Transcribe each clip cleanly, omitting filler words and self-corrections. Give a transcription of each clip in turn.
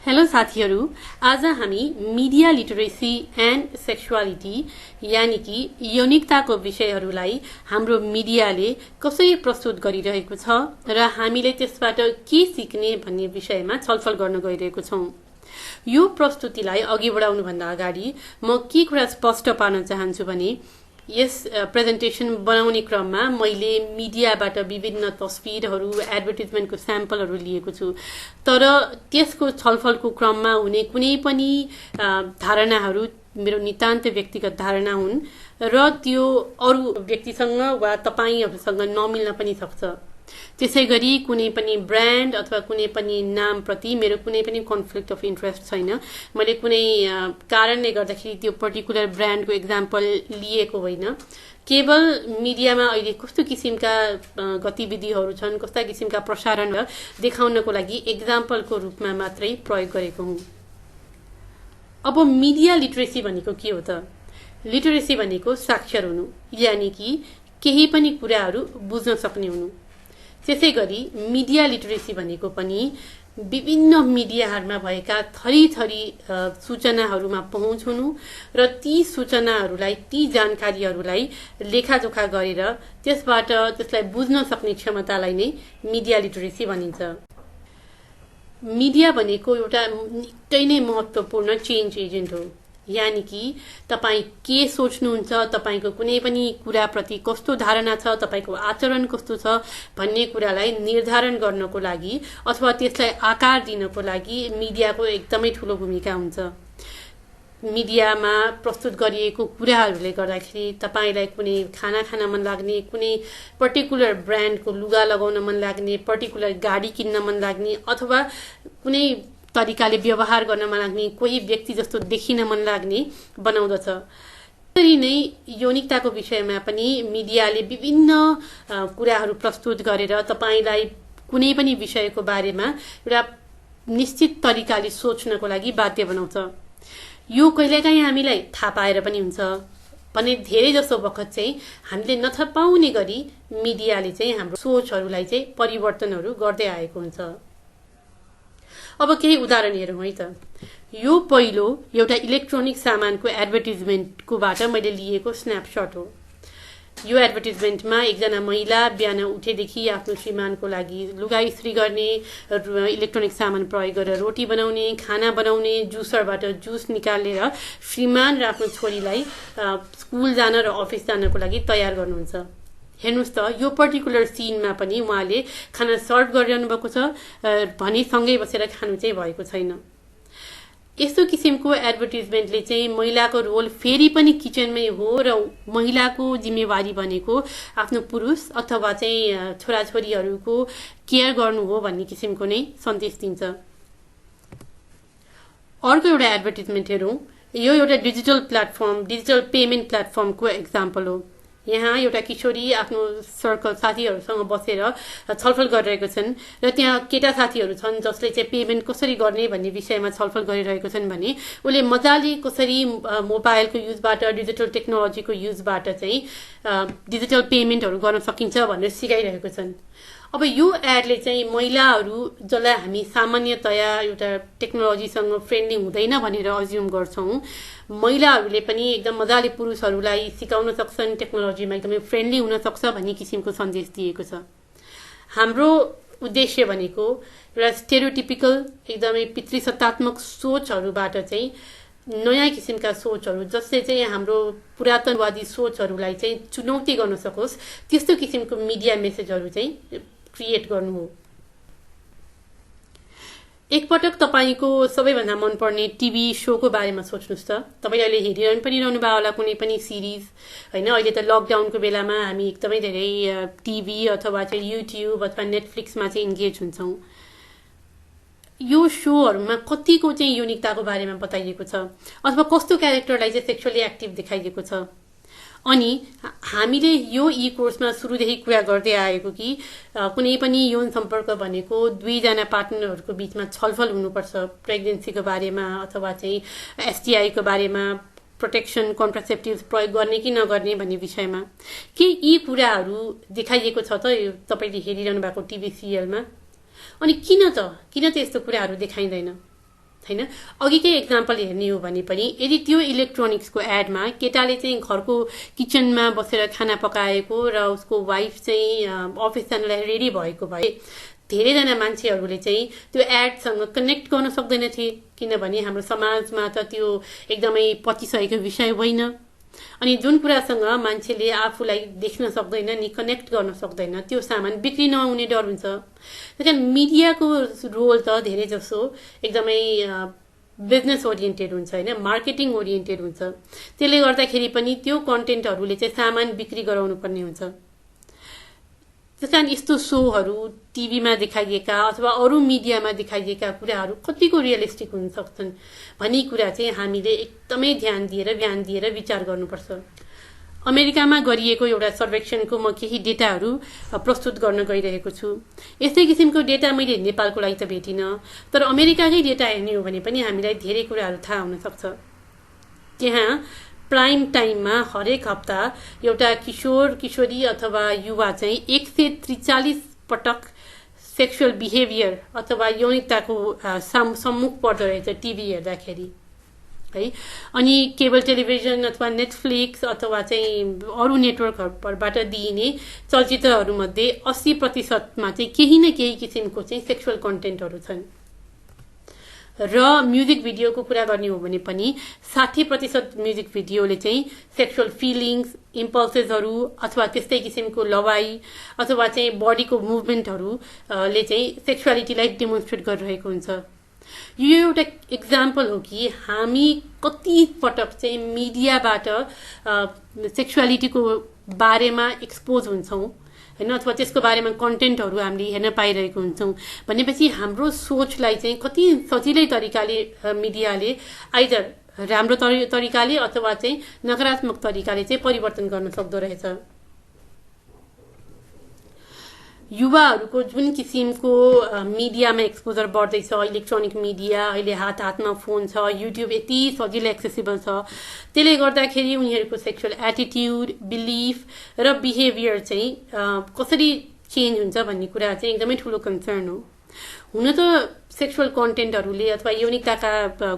Hello साथीहरू, आज हामी मिडिया लिटरेसी एन्ड सेक्सुअलिटी यानी कि यौनिकताको विषयहरूलाई हाम्रो मिडियाले कसरी प्रस्तुत गरिरहेको छ र हामीले त्यसबाट के सिक्ने भन्ने विषयमा छलफल गर्न गइरहेको छौं। यो प्रस्तुतिलाई अघि बढाउनु भन्दा अगाडि म के कुरा स्पष्ट पार्न चाहन्छु भने यस प्रेजेन्टेसन बनाउने क्रममा मैले मिडियाबाट विभिन्न तस्बिरहरू एडभर्टाइजमेन्टको स्याम्पलहरू लिएको छु, तर त्यसको छलफलको क्रममा हुने कुनै पनि धारणाहरू मेरो नितान्त व्यक्तिगत धारणा हुन् र त्यो अरू व्यक्तिसँग वा तपाईहरुसँग नमिल्न पनि सक्छ। त्यसैगरी कुनै पनि ब्रान्ड अथवा कुनै पनि नामप्रति मेरो कुनै पनि कन्फ्लिक्ट अफ इन्ट्रेस्ट छैन। मैले कुनै कारणले गर्दाखेरि त्यो पर्टिकुलर ब्रान्डको एक्जाम्पल लिएको होइन। केवल मिडियामा अहिले कस्तो किसिमका गतिविधिहरू छन्, कस्ता किसिमका प्रसारण देखाउनको लागि एक्जाम्पलको रूपमा मात्रै प्रयोग गरेको हुँ। अब मिडिया लिटरेसी भनेको के हो त? लिटरेसी भनेको साक्षर हुनु, यानी कि केही पनि कुराहरू बुझ्न सक्ने हुनु। त्यसैगरी मिडिया लिटरेसी भनेको पनि विभिन्न मिडियाहरूमा भएका थरीथरी सूचनाहरूमा पहुँच हुनु र ती सूचनाहरूलाई, ती जानकारीहरूलाई लेखाजोखा गरेर त्यसलाई बुझ्न सक्ने क्षमतालाई नै मिडिया लिटरेसी भनिन्छ। मिडिया भनेको एउटा निकै नै महत्त्वपूर्ण चेन्ज एजेन्ट हो, यानी कि तपाई के सोच्नुहुन्छ, तपाईको कुनै पनि कुराप्रति कस्तो धारणा छ, तपाईको आचरण कस्तो छ भन्ने कुरालाई निर्धारण गर्नको लागि अथवा त्यसलाई आकार दिनको लागि मिडियाको एकदमै ठूलो भूमिका हुन्छ। मिडियामा प्रस्तुत गरिएको कुराहरूले गर्दाखेरि तपाईलाई कुनै खाना खान मन लाग्ने, कुनै पर्टिकुलर ब्रान्डको लुगा लगाउन मन लाग्ने, पर्टिकुलर गाडी किन्न मन लाग्ने अथवा कुनै तरिकाले व्यवहार गर्न मन लाग्ने, कोही व्यक्ति जस्तो देखिन मन लाग्ने बनाउँदछ। त्यसरी नै यौनिकताको विषयमा पनि मिडियाले विभिन्न कुराहरू प्रस्तुत गरेर तपाईलाई कुनै पनि विषयको बारेमा एउटा निश्चित तरिकाले सोच्नको लागि बाध्य बनाउँछ। यो कहिलेकाहीँ हामीलाई थाहा पाएर पनि हुन्छ भने धेरै जसो वखत चाहिँ हामीले नथाहा पाउने गरी मिडियाले चाहिँ हाम्रो सोचहरूलाई चाहिँ परिवर्तनहरू गर्दै आएको हुन्छ। अब केही उदाहरण हेरौँ है त। यो पहिलो एउटा इलेक्ट्रोनिक सामानको एडभर्टाइजमेन्टकोबाट मैले लिएको स्न्यापसट हो। यो एडभर्टाइजमेन्टमा एकजना महिला बिहान उठेदेखि आफ्नो श्रीमानको लागि लुगा इस्त्री गर्ने, इलेक्ट्रोनिक सामान प्रयोग गरेर रोटी बनाउने, खाना बनाउने, जुसरबाट जुस निकालेर श्रीमान र आफ्नो छोरीलाई स्कुल जान र अफिस जानको लागि तयार गर्नुहुन्छ। हेर्नुस् त, यो पर्टिकुलर सिनमा पनि उहाँले खाना सर्भ गरिरहनु भएको छ भने सँगै बसेर खानु चाहिँ भएको छैन। यस्तो किसिमको एडभर्टाइजमेन्टले चाहिँ महिलाको रोल फेरि पनि किचनमै हो र महिलाको जिम्मेवारी भनेको आफ्नो पुरुष अथवा चाहिँ छोराछोरीहरूको केयर गर्नु हो भन्ने किसिमको नै सन्देश दिन्छ। अर्को एउटा एडभर्टाइजमेन्ट हेरौँ। यो एउटा डिजिटल पेमेन्ट प्लेटफर्मको एक्जाम्पल हो। यहाँ एउटा किशोरी आफ्नो सर्कल साथीहरूसँग बसेर छलफल गरिरहेको छन् र त्यहाँ केटा साथीहरू छन् जसले चाहिँ पेमेन्ट कसरी गर्ने भन्ने विषयमा छलफल गरिरहेको छन् भने उले मजाले कसरी मोबाइलको युजबाट, डिजिटल टेक्नोलोजीको युजबाट चाहिँ डिजिटल पेमेन्टहरू गर्न सकिन्छ भनेर सिकाइरहेको छन्। अब यो एडले चाहिँ महिलाहरू जसलाई हामी सामान्यतया एउटा टेक्नोलोजीसँग फ्रेन्डली हुँदैन भनेर अज्युम गर्छौं, महिलाहरूले पनि एकदम मजाले पुरुषहरूलाई सिकाउन सक्छन्, टेक्नोलोजीमा एकदमै फ्रेन्डली हुन सक्छ भन्ने किसिमको सन्देश दिएको छ। हाम्रो उद्देश्य भनेको एउटा स्टेरियोटिपिकल एकदमै पितृसत्तात्मक सोचहरूबाट चाहिँ नयाँ किसिमका सोचहरू जसले चाहिँ हाम्रो पुरातनवादी सोचहरूलाई चाहिँ चुनौती गर्न सकोस् त्यस्तो किसिमको मिडिया मेसेजहरू चाहिँ क्रिएट गर्नु हो। एकपटक तपाईको सबैभन्दा मनपर्ने टिभी शोको बारेमा सोच्नुस् त। तपाईले अहिले हेरिरहनु पनि रहनु भयो होला कुनै पनि सिरिज हैन। अहिले त लकडाउनको बेलामा हामी एकदमै धेरै टिभी अथवा चाहिँ युट्युब अथवा नेटफ्लिक्समा चाहिँ इन्गेज हुन्छौं। यो शोहरूमा कतिको चाहिँ युनिकताको बारेमा बताइएको छ अथवा कस्तो क्यारेक्टरलाई चाहिँ सेक्सुअली एक्टिभ देखाइएको छ। अनि हामीले यो कोर्समा सुरुदेखि कुरा गर्दै आएको कि कुनै पनि यौन सम्पर्क भनेको दुईजना पार्टनरहरूको बीचमा छलफल हुनुपर्छ प्रेग्नेन्सीको बारेमा अथवा चाहिँ एसटीआई को बारेमा, प्रोटेक्सन कन्ट्रासेप्टिभ्स प्रयोग गर्ने कि नगर्ने भन्ने विषयमा। के यी कुराहरू देखाइएको छ त तपाईले हेरिरहनु भएको टिभी सिरियलमा? अनि किन त यस्तो कुराहरू देखाइँदैन? हैन। अघिकै एक्जाम्पल हेर्ने हो भने पनि यदि त्यो इलेक्ट्रोनिक्सको एडमा केटाले चाहिँ घरको किचनमा बसेर खाना पकाएको र उसको वाइफ चाहिँ अफिस जानलाई रेडी भएको भए धेरैजना मान्छेहरूले चाहिँ त्यो एडसँग कनेक्ट गर्न सक्दैनथे, किनभने हाम्रो समाजमा त त्यो एकदमै पचिसकेको विषय होइन। अनि जुन कुरासँग मान्छेले आफूलाई देख्न सक्दैन नि, कनेक्ट गर्न सक्दैन, त्यो सामान बिक्री नहुने डर हुन्छ। त्यही मिडियाको रोल त धेरै जसो एकदमै बिजनेस ओरिएन्टेड हुन्छ हैन, मार्केटिङ ओरिएन्टेड हुन्छ। त्यसले गर्दाखेरि पनि त्यो कन्टेन्टहरूले चाहिँ सामान बिक्री गराउनु पर्ने हुन्छ। त्यस कारण यस्तो सोहरू टिभीमा देखाइएका अथवा अरू मिडियामा देखाइएका कुराहरू कतिको रियलिस्टिक हुन सक्छन् भन्ने कुरा चाहिँ हामीले एकदमै ध्यान दिएर विचार गर्नुपर्छ। अमेरिकामा गरिएको एउटा सर्वेक्षणको म केही डेटाहरू प्रस्तुत गर्न गइरहेको छु। यस्तै किसिमको डेटा मैले नेपालको लागि त भेटिनँ, तर अमेरिकाकै डेटा हेर्ने हो भने पनि हामीलाई धेरै कुराहरू थाहा हुन सक्छ। त्यहाँ प्राइम टाइममा हरेक हप्ता एउटा किशोर किशोरी अथवा युवा चाहिँ 143 पटक सेक्सुअल बिहेभियर अथवा यौनिकताको सम्मुख पर्दो रहेछ टिभी हेर्दाखेरि है। अनि केबल टेलिभिजन अथवा नेटफ्लिक्स अथवा चाहिँ अरू नेटवर्कहरूबाट दिइने चलचित्रहरूमध्ये 80% चाहिँ केही न केही किसिमको चाहिँ सेक्सुअल कन्टेन्टहरू छन्। र म्युजिक भिडियोको कुरा गर्ने हो भने पनि 60% म्युजिक भिडियोले चाहिँ सेक्सुअल फिलिङ्स, इम्पल्सेसहरू अथवा त्यस्तै किसिमको लवाई अथवा चाहिँ बडीको मुभमेन्टहरूले चाहिँ सेक्सुअलिटीलाई डेमोन्स्ट्रेट गरिरहेको हुन्छ। यो एउटा इक्जाम्पल हो कि हामी कति पटक चाहिँ मिडियाबाट सेक्सुअलिटीको बारेमा एक्सपोज हुन्छौँ हैन, अथवा त्यसको बारेमा कन्टेन्टहरू हामीले हेर्न पाइरहेको हुन्छौँ भनेपछि हाम्रो सोचलाई चाहिँ कति सजिलै तरिकाले मिडियाले आइदर राम्रो तरिकाले अथवा चाहिँ नकारात्मक तरिकाले चाहिँ परिवर्तन गर्न सक्दो रहेछ। युवाहरूको जुन किसिमको मिडियामा एक्सपोजर बढ्दैछ, इलेक्ट्रोनिक मिडिया, अहिले हातमा फोन छ, युट्युब यति सजिलै एक्सेसिबल छ, त्यसले गर्दाखेरि उनीहरूको सेक्सुअल एटिट्युड, बिलिफ र बिहेभियर चाहिँ कसरी चेन्ज हुन्छ भन्ने कुरा चाहिँ एकदमै ठुलो कन्सर्न हो। हुन त सेक्सुअल कन्टेन्टहरूले अथवा यौनिकताका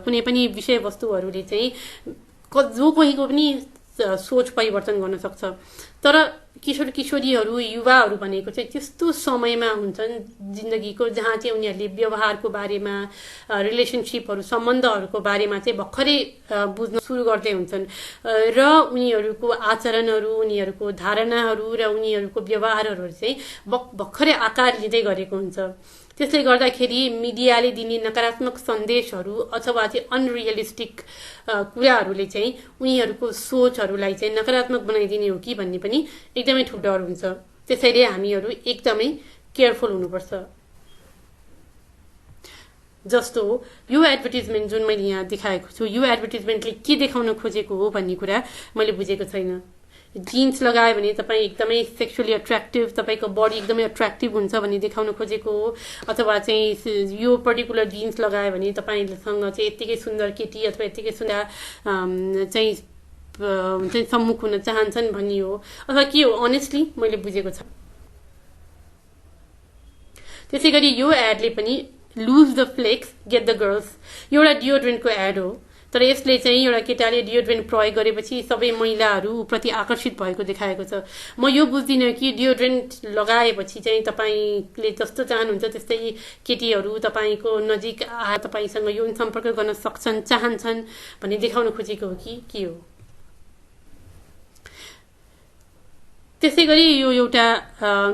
कुनै पनि विषयवस्तुहरूले चाहिँ जो कोहीको पनि सोच परिवर्तन गर्न सक्छ, तर किशोर किशोरीहरू, युवाहरू भनेको चाहिँ त्यस्तो समयमा हुन्छन् जिन्दगीको जहाँ चाहिँ उनीहरूले व्यवहारको बारेमा, रिलेसनसिपहरू, सम्बन्धहरूको बारेमा चाहिँ भर्खरै बुझ्न सुरु गर्दै हुन्छन् र उनीहरूको आचरणहरू, उनीहरूको धारणाहरू र उनीहरूको व्यवहारहरू चाहिँ भर्खरै आकार लिँदै गरेको हुन्छ। त्यसले गर्दाखेरि मिडियाले दिने नकारात्मक सन्देशहरू अथवा चाहिँ अनरियलिस्टिक कुराहरूले चाहिँ उनीहरूको सोचहरूलाई चाहिँ नकारात्मक बनाइदिने हो कि भन्ने पनि एकदमै ठुलो डर हुन्छ। त्यसैले हामीहरू एकदमै केयरफुल हुनुपर्छ। जस्तो यो एडभर्टिजमेन्ट जुन मैले यहाँ देखाएको छु, यो एडभर्टिजमेन्टले के देखाउन खोजेको हो भन्ने कुरा मैले बुझेको छैन। जीन्स लगायो भने तपाईँ एकदमै सेक्सुअली अट्र्याक्टिभ, तपाईँको बडी एकदमै अट्र्याक्टिभ हुन्छ भन्ने देखाउन खोजेको हो, अथवा चाहिँ यो पर्टिकुलर जीन्स लगायो भने तपाईँसँग चाहिँ यत्तिकै सुन्दर केटी अथवा यत्तिकै सुन्दर चाहिँ सम्मुख हुन चाहन्छन् भन्ने हो, अथवा के हो अनेस्टली मैले बुझेको छ। त्यसै गरी यो एडले पनि lose the flex get the girls एउटा डियोड्रेन्टको एड हो, तर यसले चाहिँ एउटा केटाले डियोड्रेन्ट प्रयोग गरेपछि सबै महिलाहरू प्रति आकर्षित भएको देखाएको छ। म यो बुझ्दिनँ कि डियोड्रेन्ट लगाएपछि चाहिँ तपाईँले जस्तो चाहनुहुन्छ त्यस्तै केटीहरू तपाईँको नजिक आएर तपाईँसँग यौन सम्पर्क गर्न सक्छन्, चाहन्छन् भन्ने देखाउन खोजेको हो कि के हो। त्यसै गरी यो एउटा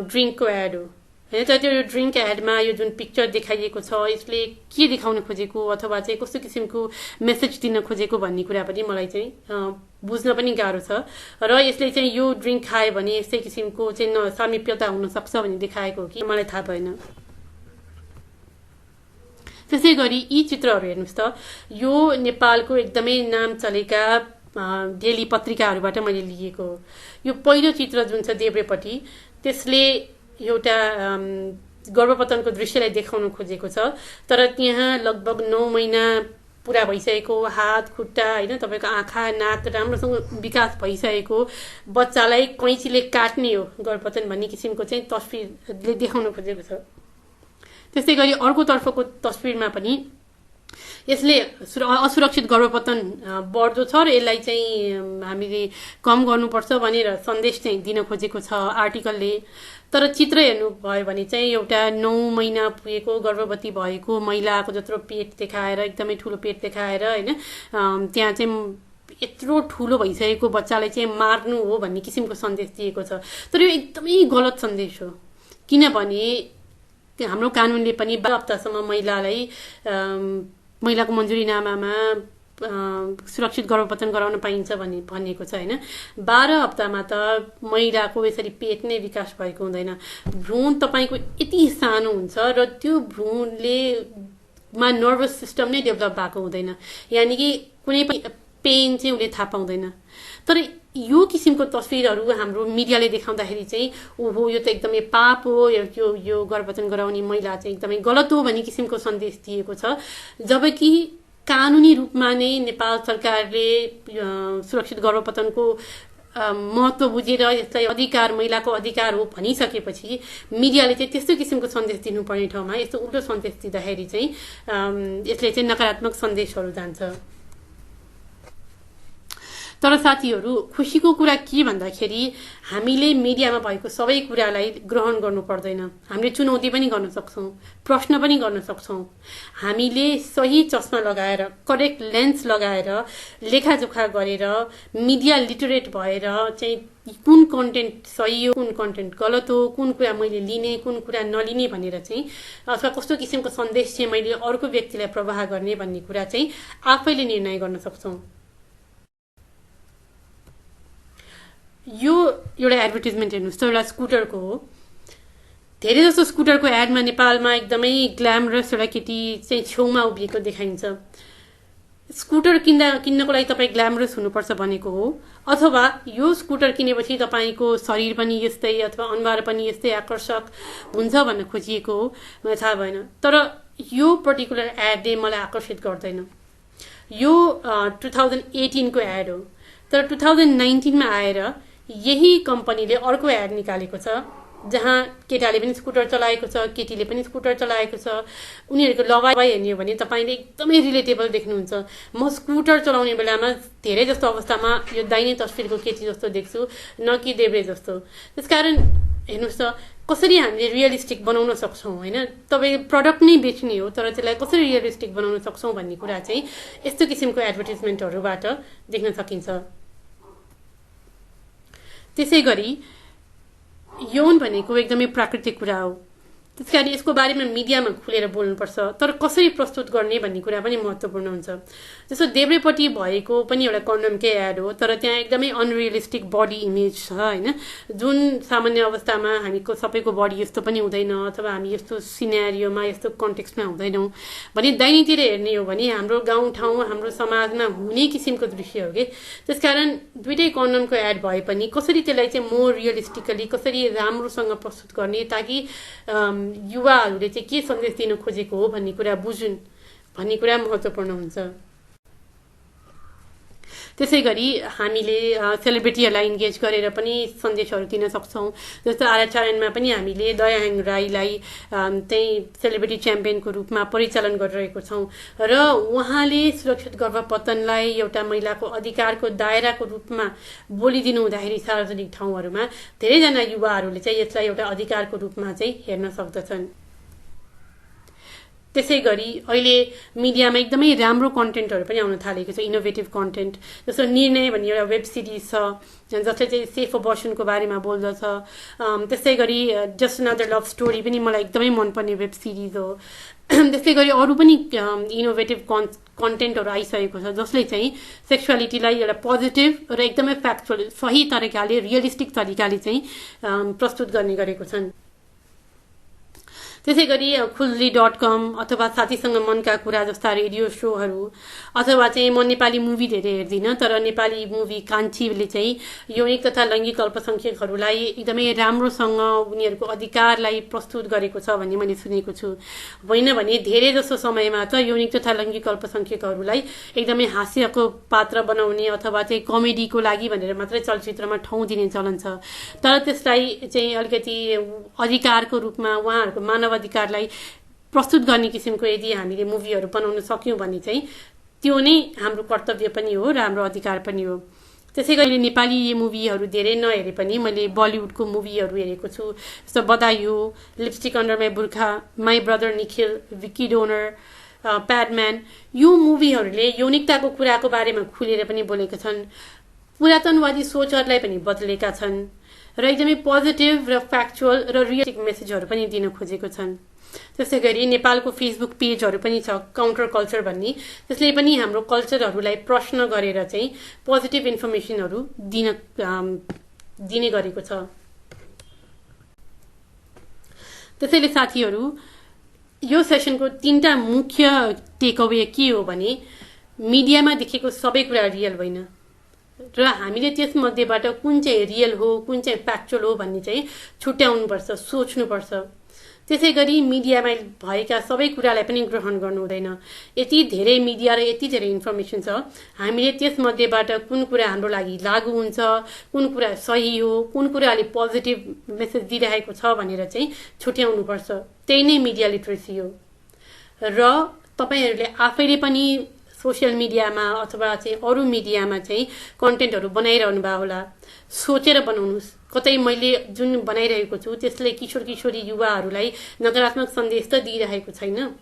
ड्रिङ्कको एड हो हैन, तर त्यो ड्रिङ्क एडमा यो जुन पिक्चर देखाइएको छ यसले के देखाउन खोजेको अथवा चाहिँ कस्तो किसिमको मेसेज दिन खोजेको भन्ने कुरा पनि मलाई चाहिँ बुझ्न पनि गाह्रो छ। र यसले चाहिँ यो ड्रिङ्क खायो भने यस्तै किसिमको चाहिँ सामिप्यता हुन सक्छ भन्ने देखाएको हो कि मलाई थाहा भएन। त्यसै गरी यी चित्रहरू हेर्नुहोस् त, यो नेपालको एकदमै नाम चलेका डेली पत्रिकाहरूबाट मैले लिएको हो। यो पहिलो चित्र जुन छ देब्रेपट्टि, त्यसले एउटा गर्भपतनको दृश्यलाई देखाउन खोजेको छ, तर त्यहाँ लगभग 9 महिना पुरा भइसकेको, हात खुट्टा हैन, तपाईँको आँखा नाक राम्रोसँग विकास भइसकेको बच्चालाई कैँचीले काट्ने हो गर्भपतन भन्ने किसिमको चाहिँ तस्बिरले देखाउन खोजेको छ। त्यसै गरी अर्को तर्फको तस्बिरमा पनि यसले असुरक्षित गर्भपतन बढ्दो छ र यसलाई चाहिँ हामीले कम गर्नुपर्छ भनेर सन्देश चाहिँ दिन खोजेको छ आर्टिकलले। तर चित्र हेर्नु भयो भने चाहिँ एउटा 9 महिना पुगेको गर्भवती भएको महिलाको जत्रो पेट देखाएर, एकदमै ठुलो पेट देखाएर हैन, त्यहाँ चाहिँ यत्रो ठुलो भइसकेको बच्चालाई चाहिँ मार्नु हो भन्ने किसिमको सन्देश दिएको छ। तर यो एकदमै गलत सन्देश हो, किनभने हाम्रो कानुनले पनि 12 हप्तासम्म महिलाको मन्जुरीनामामा सुरक्षित गर्भपतन गराउन पाइन्छ भनेको छ हैन। 12 हप्तामा त महिलाको यसरी पेट नै विकास भएको हुँदैन। भ्रूण तपाईको यति सानो हुन्छ र त्यो भ्रूणले नर्भस सिस्टम नै डेभलप भएको हुँदैन, यानि कि कुनै पनि पेन चाहिँ उसले थाहा पाउँदैन। तर यो किसिमको तस्विरहरू हाम्रो मिडियाले देखाउँदाखेरि चाहिँ ओहो यो त एकदमै पाप हो, यो गर्भपतन गराउने महिला चाहिँ एकदमै गलत हो भन्ने किसिमको सन्देश दिएको छ। जबकि कानुनी रूपमा नै नेपाल सरकारले सुरक्षित गर्भपतनको महत्त्व बुझेर यसलाई अधिकार, महिलाको अधिकार हो भनिसकेपछि मिडियाले चाहिँ त्यस्तो किसिमको सन्देश दिनुपर्ने ठाउँमा यस्तो उल्टो सन्देश दिँदाखेरि चाहिँ यसले चाहिँ नकारात्मक सन्देशहरू जान्छ। तर साथीहरू, खुसीको कुरा के भन्दाखेरि हामीले मिडियामा भएको सबै कुरालाई ग्रहण गर्नु पर्दैन। हामीले चुनौती पनि गर्न सक्छौँ, प्रश्न पनि गर्न सक्छौँ। हामीले सही चस्मा लगाएर, करेक्ट लेन्स लगाएर, लेखाजोखा गरेर, मिडिया लिटरेट भएर चाहिँ कुन कन्टेन्ट सही हो, कुन कन्टेन्ट गलत हो, कुन कुरा मैले लिने, कुन कुरा नलिने भनेर चाहिँ, अथवा कस्तो किसिमको सन्देश चाहिँ मैले अर्को व्यक्तिलाई प्रवाह गर्ने भन्ने कुरा चाहिँ आफैले निर्णय गर्न सक्छौँ। यो एउटा एडभर्टिजमेन्ट हेर्नुहोस् त, एउटा स्कुटरको हो। धेरै जस्तो स्कुटरको एडमा नेपालमा एकदमै ग्ल्यामरस एउटा केटी चाहिँ छेउमा उभिएको देखाइन्छ। स्कुटर किन्नको लागि तपाईँ ग्ल्यामरस हुनुपर्छ भनेको हो, अथवा यो स्कुटर किनेपछि तपाईँको शरीर पनि यस्तै अथवा अनुहार पनि यस्तै आकर्षक हुन्छ भन्न खोजिएको हो, मलाई थाहा भएन। तर यो पर्टिकुलर एडले मलाई आकर्षित गर्दैन। यो 2018 को एड हो, तर 2019 मा आएर यही कम्पनीले अर्को एड निकालेको छ जहाँ केटाले पनि स्कुटर चलाएको छ, केटीले पनि स्कुटर चलाएको छ। उनीहरूको लगाइ हेर्ने हो भने तपाईँले एकदमै रिलेटेबल देख्नुहुन्छ। म स्कुटर चलाउने बेलामा धेरै जस्तो अवस्थामा यो दाहिने तस्विरको केटी जस्तो देख्छु, न कि देब्रे जस्तो। त्यसकारण हेर्नुहोस् त, कसरी हामीले रियलिस्टिक बनाउन सक्छौँ हैन। तपाईँ प्रडक्ट नै बेच्ने हो, तर त्यसलाई कसरी रियलिस्टिक बनाउन सक्छौँ भन्ने कुरा चाहिँ यस्तो किसिमको एडभर्टिजमेन्टहरूबाट देख्न सकिन्छ। त्यसै गरी यौन भनेको एकदमै प्राकृतिक कुरा हो, त्यसकारण यसको बारेमा मिडियामा खुलेर बोल्नुपर्छ। तर कसरी प्रस्तुत गर्ने भन्ने कुरा पनि महत्त्वपूर्ण हुन्छ। जस्तो देब्रेपट्टि भएको पनि एउटा कन्डोमकै एड हो, तर त्यहाँ एकदमै अनरियलिस्टिक बडी इमेज छ हैन, जुन सामान्य अवस्थामा हामीको सबैको बडी यस्तो पनि हुँदैन, अथवा हामी यस्तो सिनेरियोमा, यस्तो कन्टेक्स्टमा हुँदैनौँ भने दाहिनेतिर हेर्ने हो भने हाम्रो गाउँठाउँ, हाम्रो समाजमा हुने किसिमको दृश्य हो कि। त्यसकारण दुइटै कन्डोमको एड भए पनि कसरी त्यसलाई चाहिँ मोर रियलिस्टिकली, कसरी राम्रोसँग प्रस्तुत गर्ने ताकि युवाहरूले चाहिँ के सन्देश दिन खोजेको हो भन्ने कुरा बुझुन् भन्ने कुरा महत्त्वपूर्ण हुन्छ। त्यसै गरी हामीले सेलिब्रिटीहरूलाई इन्गेज गरेर पनि सन्देशहरू दिन सक्छौँ। जस्तो आराचारणमा पनि हामीले दयाहाङ राईलाई त्यही सेलिब्रिटी च्याम्पियनको रूपमा परिचालन गरिरहेको छौँ र उहाँले सुरक्षित गर्भपतनलाई एउटा महिलाको अधिकारको दायराको रूपमा बोलिदिनु हुँदाखेरि सार्वजनिक ठाउँहरूमा धेरैजना युवाहरूले चाहिँ यसलाई एउटा अधिकारको रूपमा चाहिँ हेर्न सक्दछन्। त्यसै गरी अहिले मिडियामा एकदमै राम्रो कन्टेन्टहरू पनि आउन थालेको छ, इनोभेटिभ कन्टेन्ट। जस्तो निर्णय भन्ने एउटा वेब सिरिज छ जसले चाहिँ सेफ अबर्सनको बारेमा बोल्दछ। त्यसै गरी जस्ट अनदर लभ स्टोरी पनि मलाई एकदमै मनपर्ने वेब सिरिज हो। त्यसै गरी अरू पनि इनोभेटिभ कन्टेन्टहरू आइसकेको छ जसले चाहिँ सेक्सुअलिटीलाई एउटा पोजिटिभ र एकदमै फ्याक्चुअल, सही तरिकाले, रियलिस्टिक तरिकाले चाहिँ प्रस्तुत गर्ने गरेको छन्। त्यसै गरी खुल्ली.com अथवा साथीसँग मनका कुरा जस्ता रेडियो सोहरू, अथवा चाहिँ म नेपाली मुभी धेरै हेर्दिनँ, तर नेपाली मुभी कान्छीले चाहिँ यौनिक तथा लैङ्गिक अल्पसङ्ख्यकहरूलाई एकदमै राम्रोसँग उनीहरूको अधिकारलाई प्रस्तुत गरेको छ भन्ने मैले सुनेको छु। होइन भने धेरै जसो समयमा त यौनिक तथा लैङ्गिक अल्पसङ्ख्यकहरूलाई एकदमै हास्यको पात्र बनाउने अथवा चाहिँ कमेडीको लागि भनेर मात्रै चलचित्रमा ठाउँ दिने चलन छ। तर त्यसलाई चाहिँ अलिकति अधिकारको रूपमा, उहाँहरूको मानव अधिकारलाई प्रस्तुत गर्ने किसिमको यदि हामीले मुभीहरू बनाउन सक्यौं भने चाहिँ त्यो नै हाम्रो कर्तव्य पनि हो र हाम्रो अधिकार पनि हो। त्यसै गरी नेपाली मुभीहरू धेरै नहेरे पनि मैले बलिउडको मुभीहरू हेरेको छु, जस्तो बदायु, lipstick under my burkha, my brother Nikhil, Vicky donor, Padman. यो मुभीहरूले यौनिकताको कुराको बारेमा खुलेर पनि बोलेका छन्, पुरातनवादी सोचहरूलाई पनि बदलेका छन् र एकदमै पोजिटिभ र फ्याक्चुअल र रियलिस्टिक मेसेजहरू पनि दिन खोजेको छन्। त्यसै गरी नेपालको फेसबुक पेजहरू पनि छ, काउन्टर कल्चर भन्ने, त्यसले पनि हाम्रो कल्चरहरूलाई प्रश्न गरेर चाहिँ पोजिटिभ इन्फर्मेसनहरू दिने गरेको छ। त्यसैले साथीहरू, यो सेसनको 3टा मुख्य टेकअवे के हो भने मिडियामा देखेको सबै कुरा रियल होइन र हामीले त्यसमध्येबाट कुन चाहिँ रियल हो, कुन चाहिँ फ्याक्चुअल हो भन्ने चाहिँ छुट्याउनुपर्छ, सोच्नुपर्छ। त्यसै गरी मिडियामा भएका सबै कुरालाई पनि ग्रहण गर्नु हुँदैन। यति धेरै मिडिया र यति धेरै इन्फर्मेसन छ, हामीले त्यसमध्येबाट कुन कुरा हाम्रो लागि लागू हुन्छ, कुन कुरा सही हो, कुन कुराले पोजिटिभ मेसेज दिइरहेको छ भनेर चाहिँ छुट्याउनुपर्छ। त्यही नै मिडिया लिटरेसी हो। र तपाईहरूले आफैले पनि सोसियल मिडियामा अथवा चाहिँ अरू मिडियामा चाहिँ कन्टेन्टहरू बनाइरहनु भएको होला, सोचेर बनाउनुहोस्। कतै मैले जुन बनाइरहेको छु त्यसले किशोर किशोरी युवाहरूलाई नकारात्मक सन्देश त दिइरहेको छैन।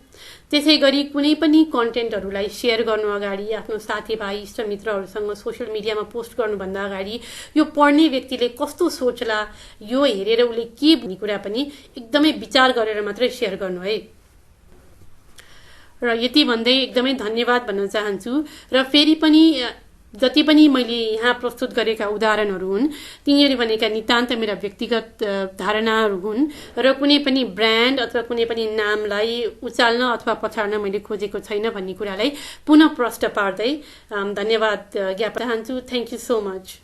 त्यसै गरी कुनै पनि कन्टेन्टहरूलाई सेयर गर्नु अगाडि, आफ्नो साथीभाइ इष्टमित्रहरूसँग सोसियल मिडियामा पोस्ट गर्नुभन्दा अगाडि यो पढ्ने व्यक्तिले कस्तो सोच्ला, यो हेरेर उसले के भन्ने कुरा पनि एकदमै विचार गरेर मात्रै सेयर गर्नु है। र यति भन्दै एकदमै धन्यवाद भन्न चाहन्छु। र फेरि पनि जति पनि मैले यहाँ प्रस्तुत गरेका उदाहरणहरू हुन्, तिनीहरू भनेका नितान्त मेरा व्यक्तिगत धारणाहरू हुन् र कुनै पनि ब्रान्ड अथवा कुनै पनि नामलाई उचाल्न अथवा पछाड्न मैले खोजेको छैन भन्ने कुरालाई पुनः प्रष्ट पार्दै धन्यवाद ज्ञापन चाहन्छु। Thank you so much.